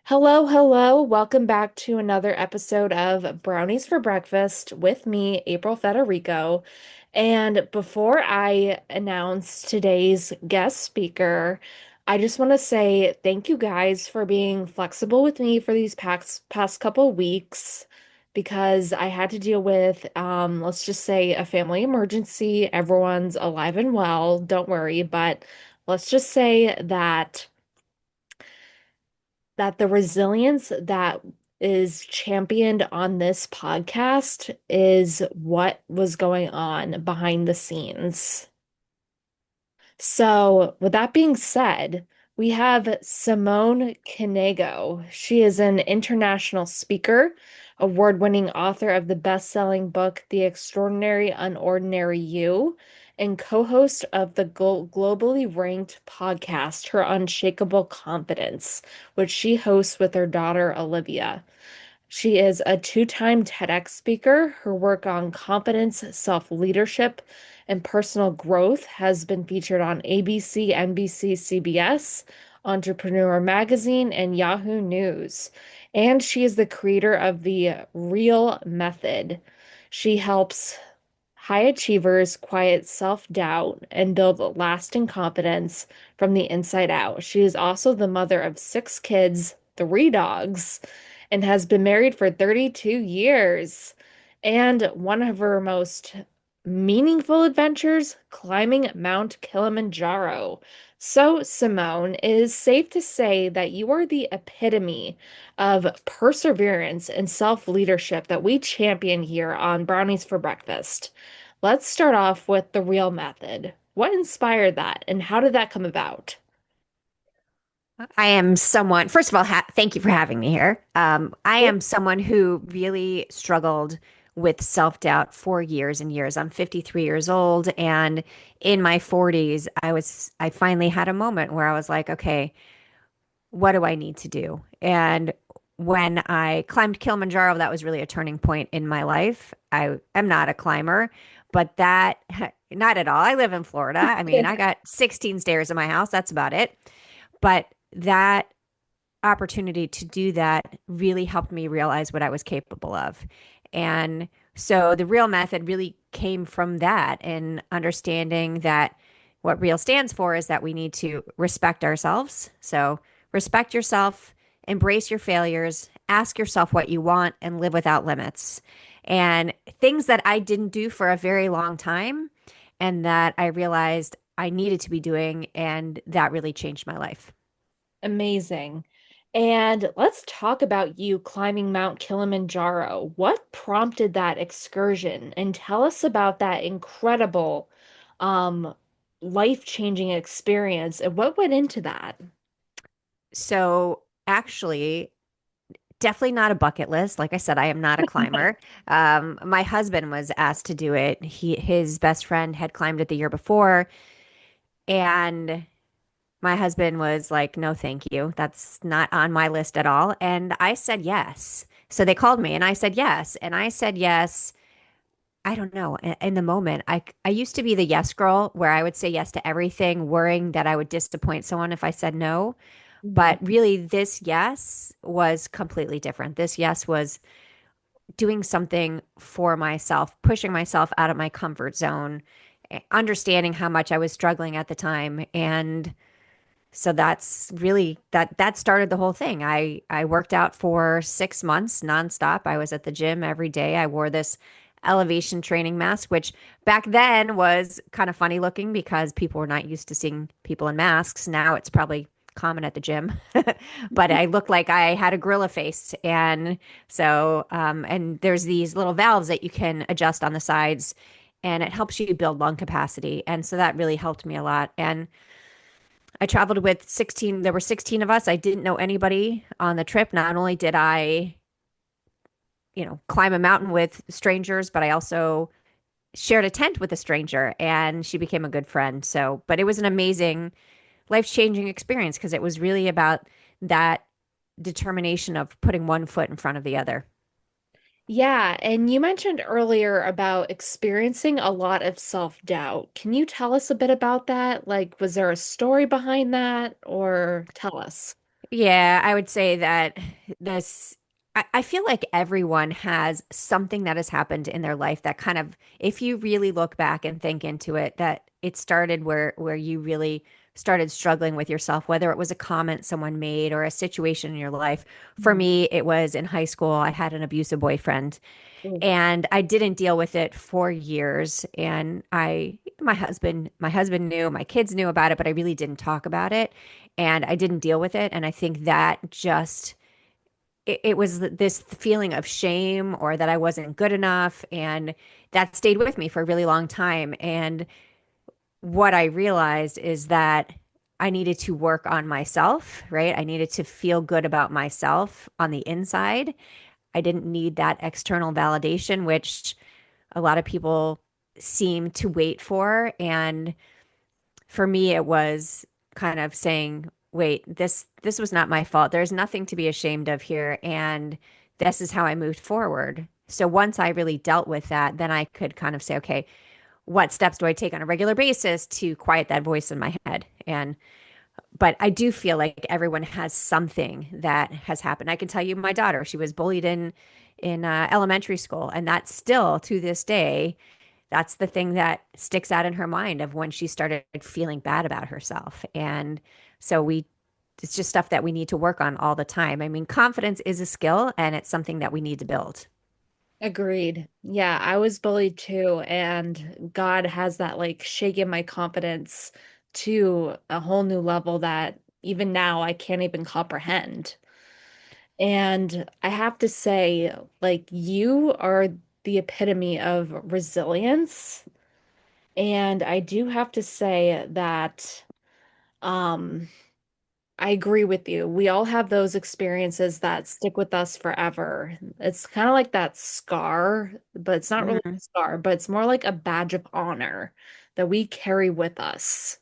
Hello, hello. Welcome back to another episode of Brownies for Breakfast with me, April Federico. And before I announce today's guest speaker, I just want to say thank you guys for being flexible with me for these past couple weeks because I had to deal with, let's just say, a family emergency. Everyone's alive and well, don't worry, but let's just say that the resilience that is championed on this podcast is what was going on behind the scenes. So, with that being said, we have Simone Knego. She is an international speaker, award-winning author of the best-selling book, The Extraordinary Unordinary You, and co-host of the globally ranked podcast, Her Unshakeable Confidence, which she hosts with her daughter, Olivia. She is a two-time TEDx speaker. Her work on confidence, self-leadership, and personal growth has been featured on ABC, NBC, CBS, Entrepreneur Magazine, and Yahoo News. And she is the creator of the Real Method. She helps high achievers quiet self-doubt and build lasting confidence from the inside out. She is also the mother of six kids, three dogs, and has been married for 32 years. And one of her most meaningful adventures, climbing Mount Kilimanjaro. So, Simone, it is safe to say that you are the epitome of perseverance and self-leadership that we champion here on Brownies for Breakfast. Let's start off with the real method. What inspired that, and how did that come about? I am someone, first of all, thank you for having me here. I am someone who really struggled with self-doubt for years and years. I'm 53 years old, and in my 40s, I finally had a moment where I was like, okay, what do I need to do? And when I climbed Kilimanjaro, that was really a turning point in my life. I am not a climber, but that, not at all. I live in Florida. I mean, I got 16 stairs in my house. That's about it. But that opportunity to do that really helped me realize what I was capable of. And so the real method really came from that and understanding that what real stands for is that we need to respect ourselves. So respect yourself, embrace your failures, ask yourself what you want, and live without limits. And things that I didn't do for a very long time and that I realized I needed to be doing, and that really changed my life. Amazing. And let's talk about you climbing Mount Kilimanjaro. What prompted that excursion? And tell us about that incredible, um, life-changing experience and what went into that. So actually, definitely not a bucket list. Like I said, I am not a climber. My husband was asked to do it. His best friend had climbed it the year before, and my husband was like, "No, thank you. That's not on my list at all." And I said yes. So they called me, and I said yes. And I said yes. I don't know. In the moment, I used to be the yes girl where I would say yes to everything, worrying that I would disappoint someone if I said no. Mhm. But really, this yes was completely different. This yes was doing something for myself, pushing myself out of my comfort zone, understanding how much I was struggling at the time. And so that's really that started the whole thing. I worked out for 6 months nonstop. I was at the gym every day. I wore this elevation training mask, which back then was kind of funny looking because people were not used to seeing people in masks. Now it's probably common at the gym, but I looked like I had a gorilla face. And so, and there's these little valves that you can adjust on the sides, and it helps you build lung capacity. And so that really helped me a lot. And I traveled with 16, there were 16 of us. I didn't know anybody on the trip. Not only did I, climb a mountain with strangers, but I also shared a tent with a stranger, and she became a good friend. So, but it was an amazing, life-changing experience because it was really about that determination of putting one foot in front of the other. Yeah, and you mentioned earlier about experiencing a lot of self-doubt. Can you tell us a bit about that? Like, was there a story behind that, or tell us? Yeah, I would say that this, I feel like everyone has something that has happened in their life that kind of, if you really look back and think into it, that it started where you really started struggling with yourself, whether it was a comment someone made or a situation in your life. For Mhm. me, it was in high school. I had an abusive boyfriend Ooh. and I didn't deal with it for years. And my husband knew, my kids knew about it, but I really didn't talk about it. And I didn't deal with it. And I think that just, it was this feeling of shame or that I wasn't good enough. And that stayed with me for a really long time. And what I realized is that I needed to work on myself, right? I needed to feel good about myself on the inside. I didn't need that external validation, which a lot of people seem to wait for. And for me, it was kind of saying, wait, this was not my fault. There's nothing to be ashamed of here. And this is how I moved forward. So once I really dealt with that, then I could kind of say, okay, what steps do I take on a regular basis to quiet that voice in my head? And but I do feel like everyone has something that has happened. I can tell you, my daughter, she was bullied in elementary school, and that's still to this day, that's the thing that sticks out in her mind of when she started feeling bad about herself. And so it's just stuff that we need to work on all the time. I mean, confidence is a skill, and it's something that we need to build. Agreed. Yeah, I was bullied too, and God has that like shaken my confidence to a whole new level that even now I can't even comprehend. And I have to say, like, you are the epitome of resilience. And I do have to say that um I agree with you. We all have those experiences that stick with us forever. It's kind of like that scar, but it's not really a Hmm. scar, but it's more like a badge of honor that we carry with us.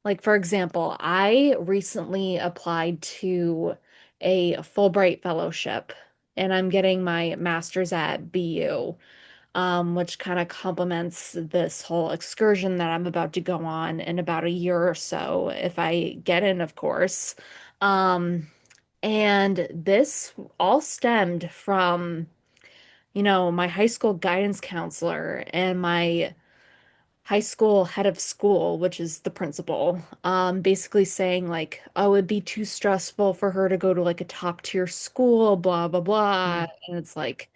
Like, for example, I recently applied to a Fulbright fellowship and I'm getting my master's at BU, which kind of complements this whole excursion that I'm about to go on in about a year or so, if I get in, of course. Um, and this all stemmed from, my high school guidance counselor and my high school head of school, which is the principal, basically saying like, oh, it'd be too stressful for her to go to like a top tier school, blah, blah, blah. And it's like,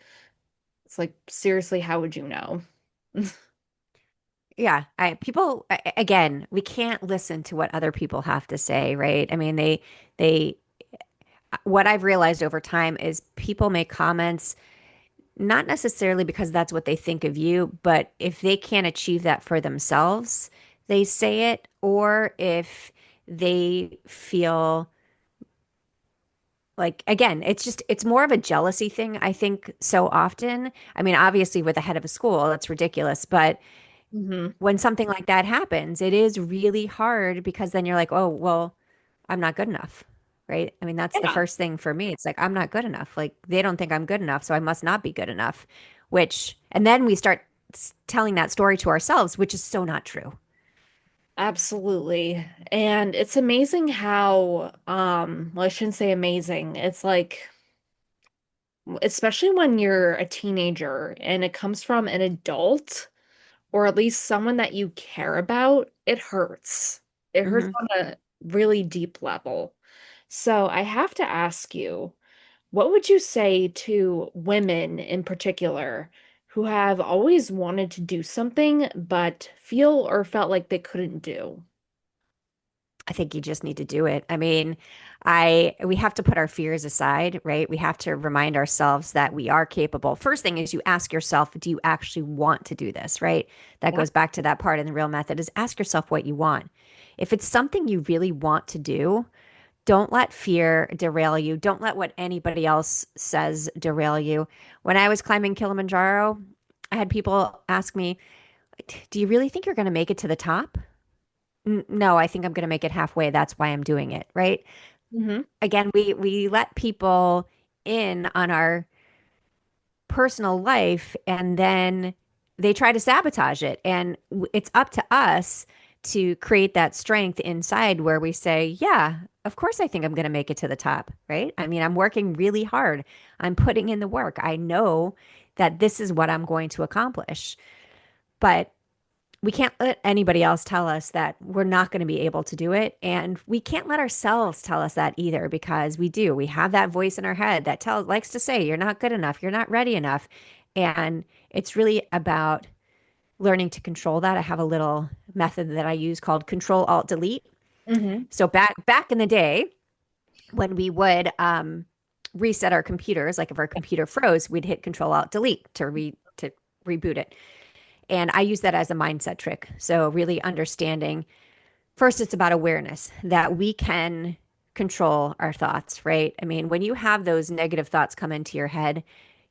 seriously, how would you know? Yeah, again, we can't listen to what other people have to say, right? I mean, they what I've realized over time is people make comments not necessarily because that's what they think of you, but if they can't achieve that for themselves, they say it, or if they feel like, again, it's more of a jealousy thing, I think, so often. I mean, obviously, with the head of a school, that's ridiculous, but Hmm. when something like that happens, it is really hard because then you're like, oh, well, I'm not good enough. Right. I mean, that's the Yeah, first thing for me. It's like, I'm not good enough. Like, they don't think I'm good enough. So I must not be good enough, and then we start telling that story to ourselves, which is so not true. absolutely. And it's amazing how, well, I shouldn't say amazing. It's like, especially when you're a teenager and it comes from an adult, or at least someone that you care about, it hurts. It hurts Hmm. on a really deep level. So I have to ask you, what would you say to women in particular who have always wanted to do something but feel or felt like they couldn't do? I think you just need to do it. I mean, we have to put our fears aside, right? We have to remind ourselves that we are capable. First thing is you ask yourself, do you actually want to do this, right? That Yeah. goes back to that part in the real method is ask yourself what you want. If it's something you really want to do, don't let fear derail you. Don't let what anybody else says derail you. When I was climbing Kilimanjaro, I had people ask me, do you really think you're going to make it to the top? No, I think I'm going to make it halfway. That's why I'm doing it, right? Hmm. Again, we let people in on our personal life and then they try to sabotage it. And it's up to us to create that strength inside where we say, yeah, of course I think I'm going to make it to the top, right? I mean, I'm working really hard. I'm putting in the work. I know that this is what I'm going to accomplish. But we can't let anybody else tell us that we're not going to be able to do it. And we can't let ourselves tell us that either, because we do. We have that voice in our head that likes to say, you're not good enough, you're not ready enough. And it's really about learning to control that. I have a little method that I use called Control Alt Delete. Hmm. So back in the day, when we would reset our computers, like if our computer froze, we'd hit Control Alt Delete to reboot it. And I use that as a mindset trick. So really understanding, first, it's about awareness that we can control our thoughts, right? I mean, when you have those negative thoughts come into your head,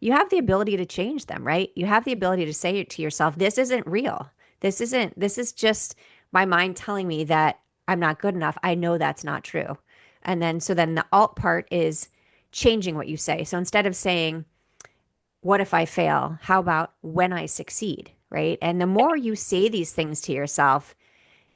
you have the ability to change them, right? You have the ability to say to yourself, this isn't real. This is just my mind telling me that I'm not good enough. I know that's not true. And then the alt part is changing what you say. So instead of saying, what if I fail? How about when I succeed, right? And the more you say these things to yourself,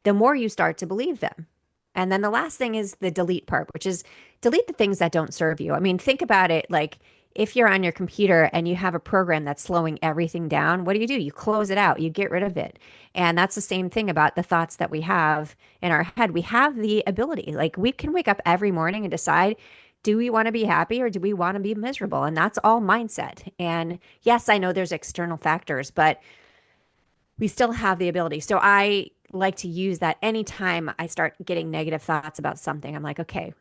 the more you start to believe them. And then the last thing is the delete part, which is delete the things that don't serve you. I mean, think about it like if you're on your computer and you have a program that's slowing everything down, what do? You close it out, you get rid of it. And that's the same thing about the thoughts that we have in our head. We have the ability, like we can wake up every morning and decide, do we want to be happy or do we want to be miserable? And that's all mindset. And yes, I know there's external factors, but we still have the ability. So I like to use that anytime I start getting negative thoughts about something. I'm like, okay,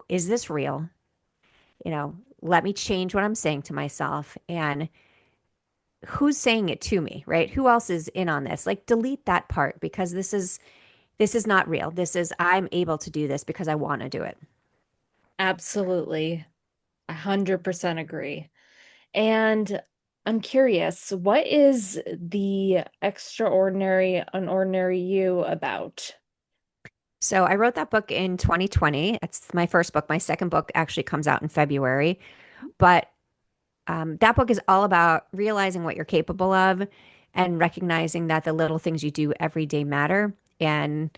is this real? You know, let me change what I'm saying to myself and who's saying it to me, right? Who else is in on this? Like delete that part because this is not real. This is I'm able to do this because I want to do it. Absolutely. 100% agree. And I'm curious, what is the Extraordinary Unordinary You about? So I wrote that book in 2020. It's my first book. My second book actually comes out in February. But that book is all about realizing what you're capable of and recognizing that the little things you do every day matter. And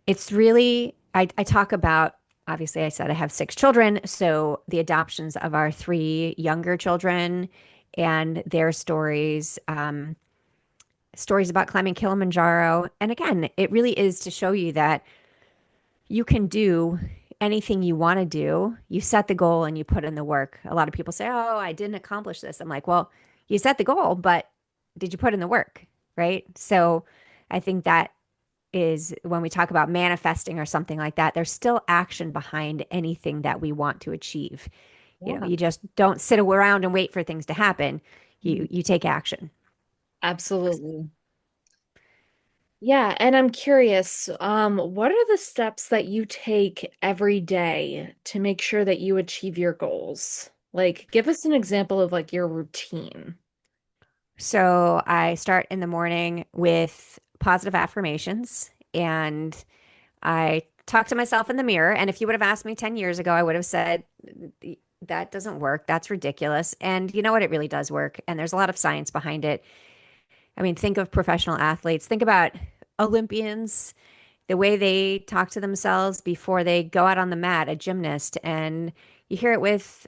it's really, I talk about, obviously, I said I have six children. So the adoptions of our three younger children and their stories, stories about climbing Kilimanjaro. And again, it really is to show you that you can do anything you want to do. You set the goal and you put in the work. A lot of people say, "Oh, I didn't accomplish this." I'm like, "Well, you set the goal, but did you put in the work?" Right? So, I think that is when we talk about manifesting or something like that, there's still action behind anything that we want to achieve. You know, Yeah. you just don't sit around and wait for things to happen. You take action. Absolutely. Yeah, and I'm curious, what are the steps that you take every day to make sure that you achieve your goals? Like, give us an example of like your routine. So, I start in the morning with positive affirmations and I talk to myself in the mirror. And if you would have asked me 10 years ago, I would have said, that doesn't work. That's ridiculous. And you know what? It really does work. And there's a lot of science behind it. I mean, think of professional athletes, think about Olympians, the way they talk to themselves before they go out on the mat, a gymnast. And you hear it with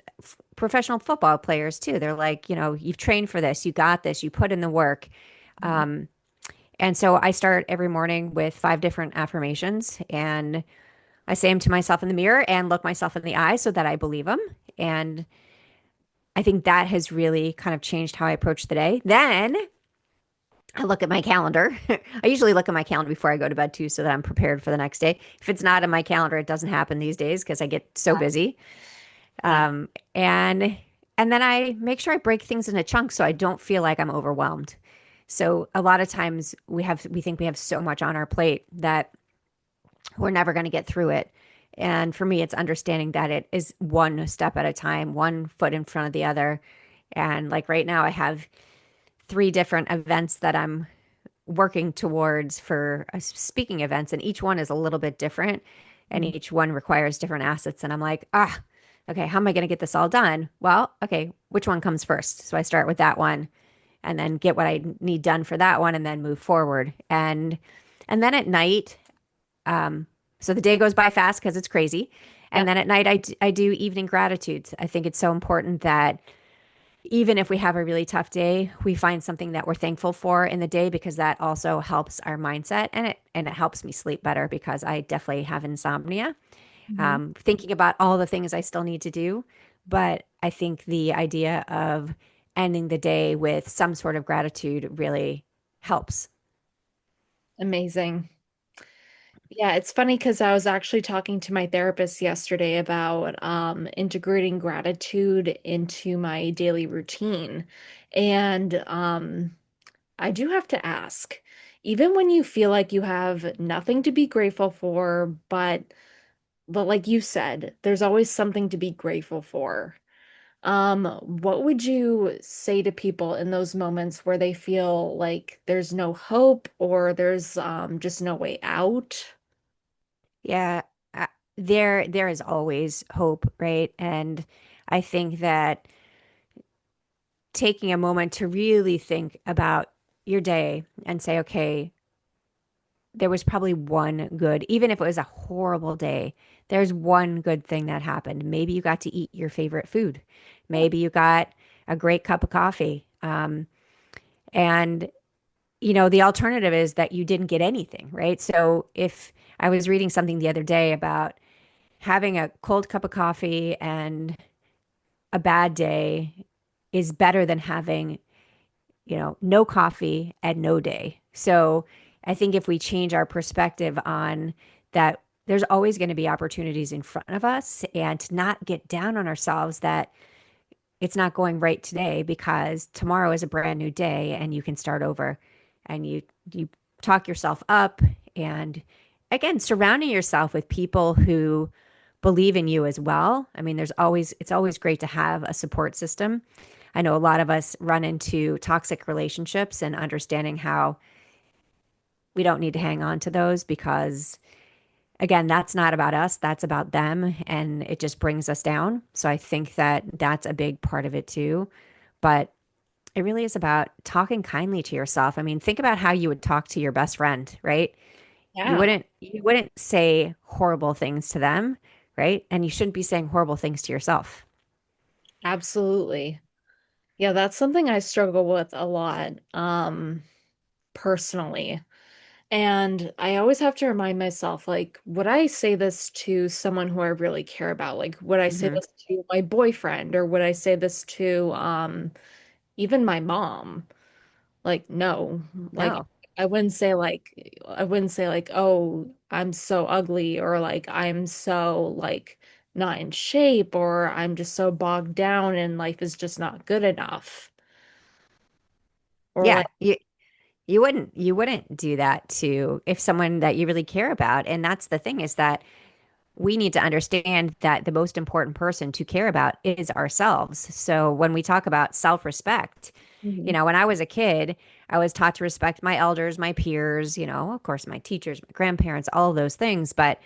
professional football players too. They're like, you know, you've trained for this, you got this, you put in the work. Um, and so I start every morning with five different affirmations and I say them to myself in the mirror and look myself in the eye so that I believe them. And I think that has really kind of changed how I approach the day. Then I look at my calendar. I usually look at my calendar before I go to bed too, so that I'm prepared for the next day. If it's not in my calendar, it doesn't happen these days because I get so busy. Yeah. Um, and and then I make sure I break things into chunks so I don't feel like I'm overwhelmed. So a lot of times we think we have so much on our plate that we're never going to get through it. And for me, it's understanding that it is one step at a time, one foot in front of the other. And like right now, I have three different events that I'm working towards for speaking events, and each one is a little bit different, and Mhm. each one requires different assets. And I'm like, okay, how am I going to get this all done? Well, okay, which one comes first? So I start with that one, and then get what I need done for that one, and then move forward. And then at night, um, So the day goes by fast because it's crazy. And Yep. then at night, I do evening gratitudes. I think it's so important that even if we have a really tough day, we find something that we're thankful for in the day because that also helps our mindset and it helps me sleep better because I definitely have insomnia. Mhm. Thinking about all the things I still need to do, but I think the idea of ending the day with some sort of gratitude really helps. Amazing. Yeah, it's funny because I was actually talking to my therapist yesterday about integrating gratitude into my daily routine. And I do have to ask, even when you feel like you have nothing to be grateful for, but like you said, there's always something to be grateful for. What would you say to people in those moments where they feel like there's no hope or there's just no way out? Yeah, there is always hope, right? And I think that taking a moment to really think about your day and say, okay, there was probably one good, even if it was a horrible day, there's one good thing that happened. Maybe you got to eat your favorite food. Maybe you got a great cup of coffee. And, the alternative is that you didn't get anything, right? So if I was reading something the other day about having a cold cup of coffee and a bad day is better than having no coffee and no day. So I think if we change our perspective on that, there's always going to be opportunities in front of us and to not get down on ourselves that it's not going right today because tomorrow is a brand new day and you can start over and you talk yourself up and again surrounding yourself with people who believe in you as well. I mean, it's always great to have a support system. I know a lot of us run into toxic relationships and understanding how we don't need to hang on to those because again, that's not about us, that's about them and it just brings us down. So I think that that's a big part of it too. But it really is about talking kindly to yourself. I mean, think about how you would talk to your best friend, right? You Yeah, wouldn't say horrible things to them, right? And you shouldn't be saying horrible things to yourself. absolutely. Yeah, that's something I struggle with a lot, personally. And I always have to remind myself, like, would I say this to someone who I really care about? Like, would I say Hmm. this to my boyfriend or would I say this to even my mom? Like, no. Like No. I wouldn't say like, oh, I'm so ugly or like I'm so like not in shape or I'm just so bogged down and life is just not good enough. Or Yeah, like, you wouldn't do that to if someone that you really care about. And that's the thing is that we need to understand that the most important person to care about is ourselves. So when we talk about self-respect, mhm, when I was a kid, I was taught to respect my elders, my peers, of course, my teachers, my grandparents, all of those things. But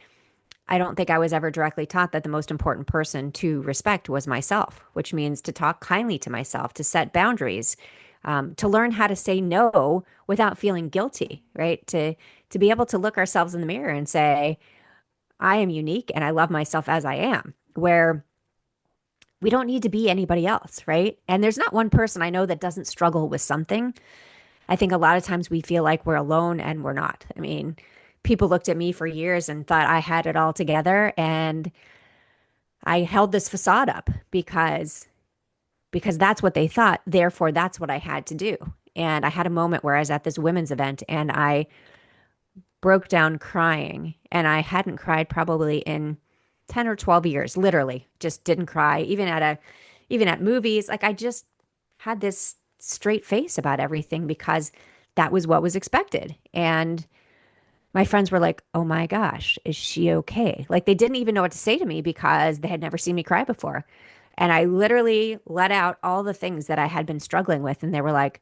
I don't think I was ever directly taught that the most important person to respect was myself, which means to talk kindly to myself, to set boundaries, to learn how to say no without feeling guilty, right? To be able to look ourselves in the mirror and say, I am unique and I love myself as I am, where we don't need to be anybody else, right? And there's not one person I know that doesn't struggle with something. I think a lot of times we feel like we're alone and we're not. I mean, people looked at me for years and thought I had it all together and I held this facade up because that's what they thought. Therefore, that's what I had to do. And I had a moment where I was at this women's event and I broke down crying. And I hadn't cried probably in 10 or 12 years, literally. Just didn't cry. Even at movies. Like I just had this straight face about everything because that was what was expected. And my friends were like, "Oh my gosh, is she okay?" Like they didn't even know what to say to me because they had never seen me cry before. And I literally let out all the things that I had been struggling with. And they were like,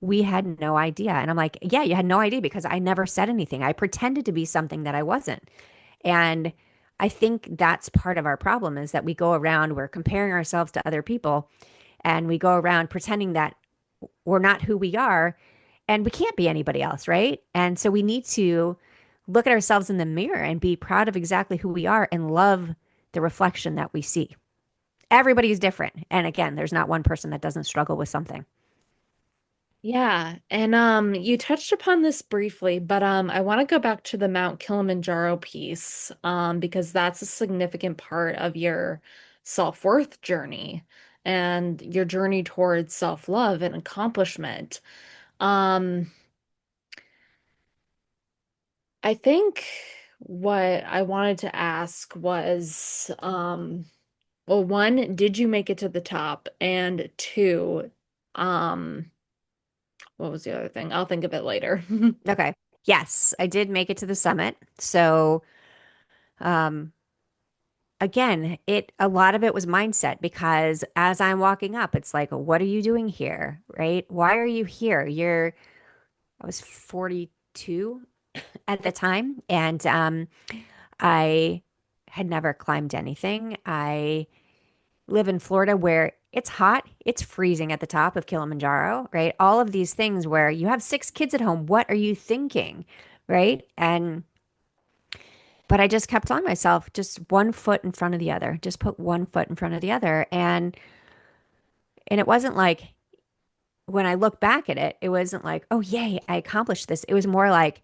we had no idea. And I'm like, yeah, you had no idea because I never said anything. I pretended to be something that I wasn't. And I think that's part of our problem is that we go around, we're comparing ourselves to other people and we go around pretending that we're not who we are and we can't be anybody else, right? And so we need to look at ourselves in the mirror and be proud of exactly who we are and love the reflection that we see. Everybody's different. And again, there's not one person that doesn't struggle with something. Yeah, and you touched upon this briefly, but I want to go back to the Mount Kilimanjaro piece because that's a significant part of your self-worth journey and your journey towards self-love and accomplishment. Um I think what I wanted to ask was well, one, did you make it to the top? And two, um what was the other thing? I'll think of it later. Okay. Yes, I did make it to the summit. So, um, again, it a lot of it was mindset because as I'm walking up, it's like, what are you doing here? Right? Why are you here? I was 42 at the time, and I had never climbed anything. I live in Florida where it's hot, it's freezing at the top of Kilimanjaro, right? All of these things where you have six kids at home. What are you thinking? Right? But I just kept on myself, just one foot in front of the other, just put one foot in front of the other. And it wasn't like when I look back at it, it wasn't like, oh yay, I accomplished this. It was more like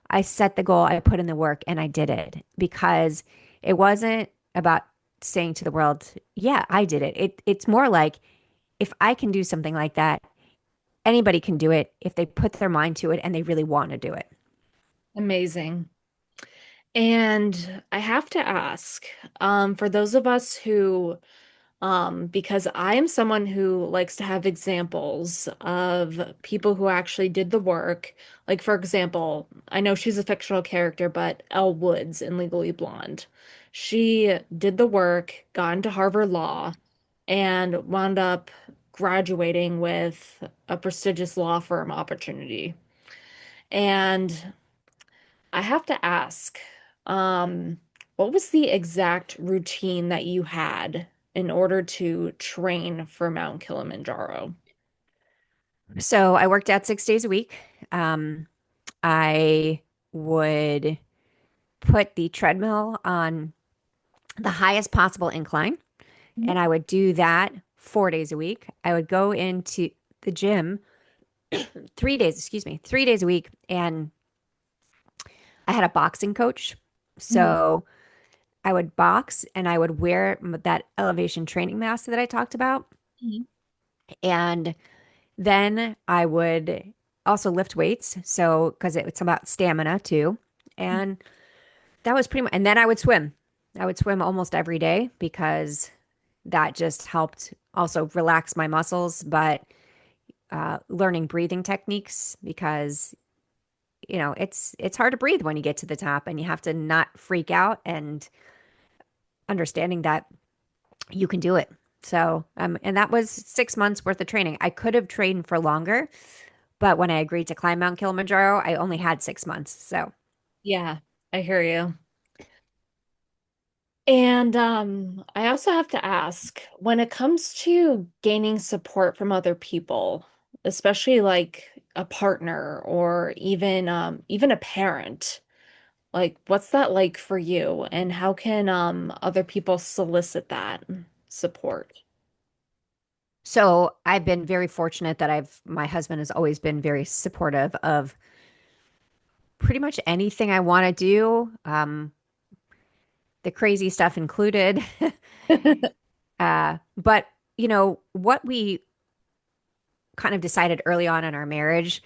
I set the goal, I put in the work, and I did it because it wasn't about saying to the world, yeah, I did it. It's more like if I can do something like that, anybody can do it if they put their mind to it and they really want to do it. Amazing. And I have to ask, for those of us who, because I am someone who likes to have examples of people who actually did the work. Like, for example, I know she's a fictional character, but Elle Woods in Legally Blonde. She did the work, got into Harvard Law, and wound up graduating with a prestigious law firm opportunity. And I have to ask, um, what was the exact routine that you had in order to train for Mount Kilimanjaro? So I worked out 6 days a week. I would put the treadmill on the highest possible incline, and I would do that 4 days a week. I would go into the gym 3 days, excuse me, 3 days a week, and I had a boxing coach. Mhm. So I would box and I would wear that elevation training mask that I talked about. Mhm. And then I would also lift weights. So, because it's about stamina too. And that was pretty much, and then I would swim. I would swim almost every day because that just helped also relax my muscles, but learning breathing techniques because it's hard to breathe when you get to the top and you have to not freak out and understanding that you can do it. So, and that was 6 months worth of training. I could have trained for longer, but when I agreed to climb Mount Kilimanjaro, I only had 6 months. So, Yeah, I hear you. And I also have to ask, when it comes to gaining support from other people, especially like a partner or even a parent, like what's that like for you and how can other people solicit that support? so I've been very fortunate that my husband has always been very supportive of pretty much anything I want to do, the crazy stuff included. But what we kind of decided early on in our marriage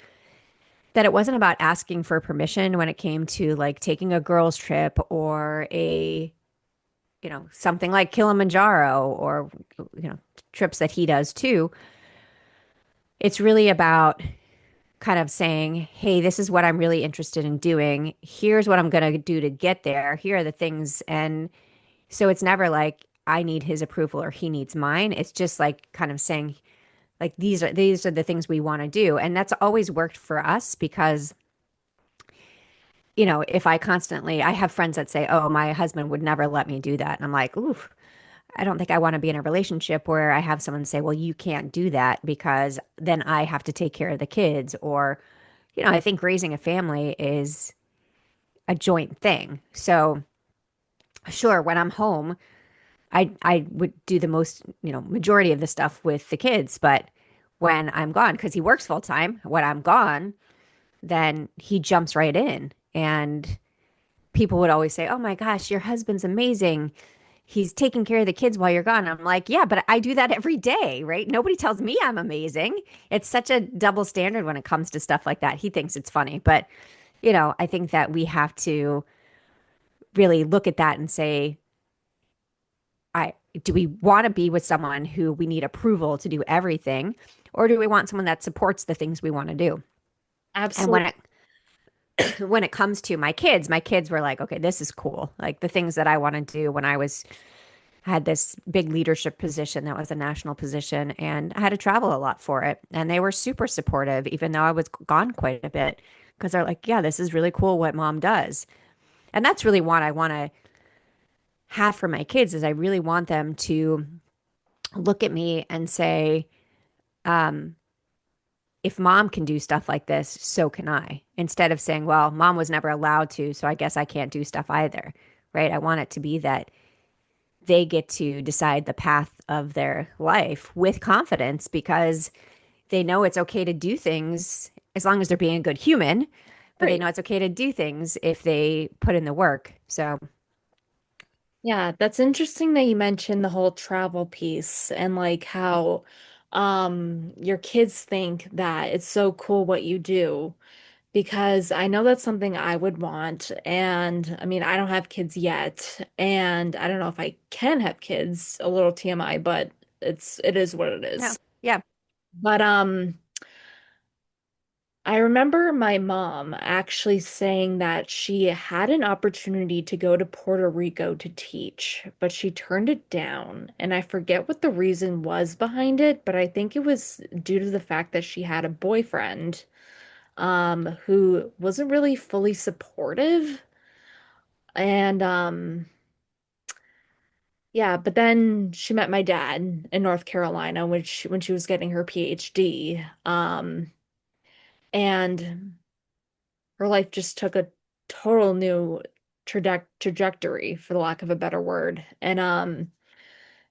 that it wasn't about asking for permission when it came to like taking a girls trip or something like Kilimanjaro or trips that he does too. It's really about kind of saying, "Hey, this is what I'm really interested in doing. Here's what I'm going to do to get there. Here are the things." And so it's never like I need his approval or he needs mine. It's just like kind of saying like these are the things we want to do. And that's always worked for us because if I have friends that say, "Oh, my husband would never let me do that." And I'm like, "Ooh, I don't think I want to be in a relationship where I have someone say, "Well, you can't do that because then I have to take care of the kids." Or, I think raising a family is a joint thing. So sure, when I'm home, I would do the most, majority of the stuff with the kids, but when I'm gone, because he works full time, when I'm gone, then he jumps right in. And people would always say, "Oh my gosh, your husband's amazing. He's taking care of the kids while you're gone." I'm like, "Yeah, but I do that every day, right? Nobody tells me I'm amazing." It's such a double standard when it comes to stuff like that. He thinks it's funny, but I think that we have to really look at that and say, I do we want to be with someone who we need approval to do everything, or do we want someone that supports the things we want to do? And Absolutely. when it comes to my kids were like, okay, this is cool. Like the things that I want to do when I had this big leadership position that was a national position, and I had to travel a lot for it. And they were super supportive, even though I was gone quite a bit, because they're like, yeah, this is really cool what mom does. And that's really what I want to have for my kids is I really want them to look at me and say, um, if mom can do stuff like this, so can I. Instead of saying, well, mom was never allowed to, so I guess I can't do stuff either. Right. I want it to be that they get to decide the path of their life with confidence because they know it's okay to do things as long as they're being a good human, but they Right. know it's okay to do things if they put in the work. So, Yeah, that's interesting that you mentioned the whole travel piece and like how your kids think that it's so cool what you do because I know that's something I would want. And I mean, I don't have kids yet, and I don't know if I can have kids, a little TMI, but it is what it no, is. yeah, But I remember my mom actually saying that she had an opportunity to go to Puerto Rico to teach, but she turned it down. And I forget what the reason was behind it, but I think it was due to the fact that she had a boyfriend who wasn't really fully supportive. And yeah, but then she met my dad in North Carolina when she was getting her PhD. And her life just took a total new trajectory, for the lack of a better word. And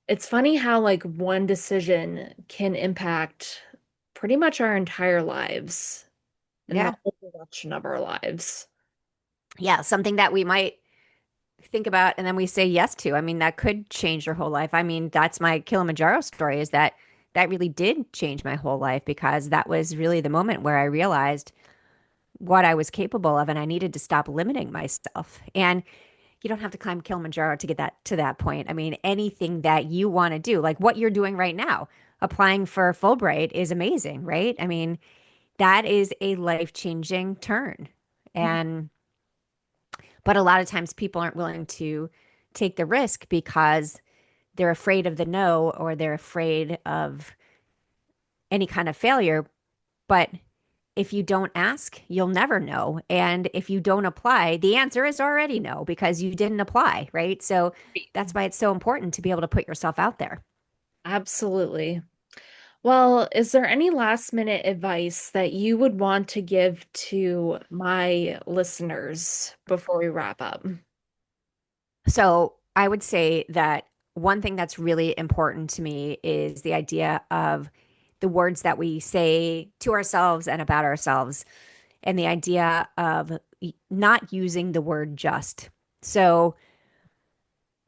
it's funny how like one decision can impact pretty much our entire lives and the yeah, whole direction of our lives. yeah. Something that we might think about and then we say yes to. I mean, that could change your whole life. I mean, that's my Kilimanjaro story is that really did change my whole life because that was really the moment where I realized what I was capable of and I needed to stop limiting myself. And you don't have to climb Kilimanjaro to get that to that point. I mean, anything that you want to do, like what you're doing right now, applying for Fulbright is amazing, right? I mean, that is a life-changing turn. And but a lot of times people aren't willing to take the risk because they're afraid of the no or they're afraid of any kind of failure. But if you don't ask, you'll never know. And if you don't apply, the answer is already no because you didn't apply, right? So that's why it's so important to be able to put yourself out there. Absolutely. Well, is there any last minute advice that you would want to give to my listeners before we wrap up? So I would say that one thing that's really important to me is the idea of the words that we say to ourselves and about ourselves, and the idea of not using the word just. So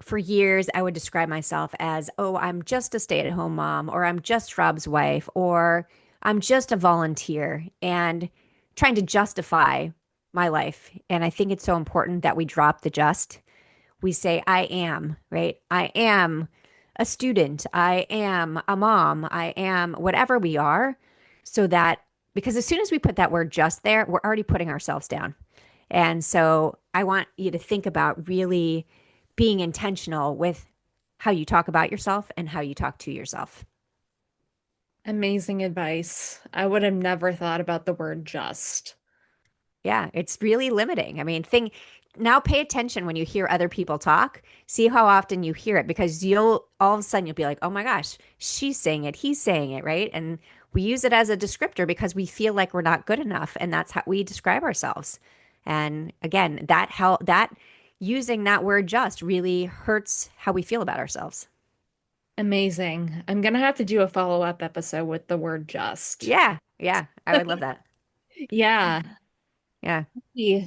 for years, I would describe myself as, oh, I'm just a stay at home mom, or I'm just Rob's wife, or I'm just a volunteer, and trying to justify my life. And I think it's so important that we drop the just. We say, I am, right? I am a student. I am a mom. I am whatever we are. So that, because as soon as we put that word just there, we're already putting ourselves down. And so I want you to think about really being intentional with how you talk about yourself and how you talk to yourself. Amazing advice. I would have never thought about the word just. Yeah, it's really limiting. I mean, now pay attention when you hear other people talk. See how often you hear it because you'll all of a sudden you'll be like, "Oh my gosh, she's saying it, he's saying it," right? And we use it as a descriptor because we feel like we're not good enough and that's how we describe ourselves. And again, that using that word just really hurts how we feel about ourselves. Amazing. I'm gonna have to do a follow-up episode with the word just. Yeah, yeah, I would love that. Yeah. Yeah,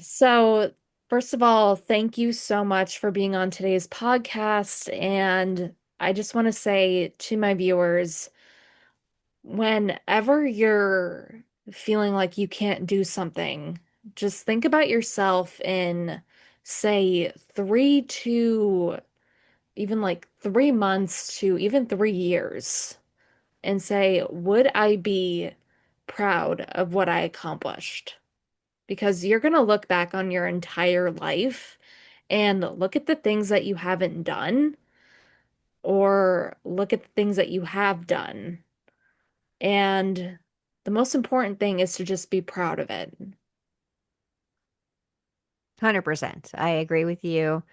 So, first of all, thank you so much for being on today's podcast. And I just want to say to my viewers, whenever you're feeling like you can't do something, just think about yourself in, say, 3 to even like 3 months to even 3 years, and say, would I be proud of what I accomplished? Because you're going to look back on your entire life and look at the things that you haven't done or look at the things that you have done. And the most important thing is to just be proud of it. 100%. I agree with you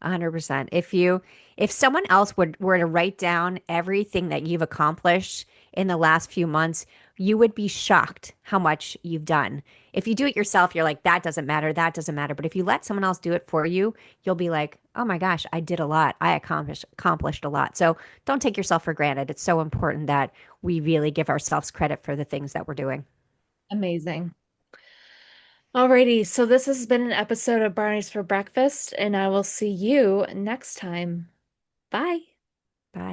100%. If someone else were to write down everything that you've accomplished in the last few months, you would be shocked how much you've done. If you do it yourself, you're like, that doesn't matter, that doesn't matter. But if you let someone else do it for you, you'll be like, oh my gosh, I did a lot. I accomplished a lot. So don't take yourself for granted. It's so important that we really give ourselves credit for the things that we're doing. Amazing. Alrighty, so this has been an episode of Brownies for Breakfast, and I will see you next time. Bye.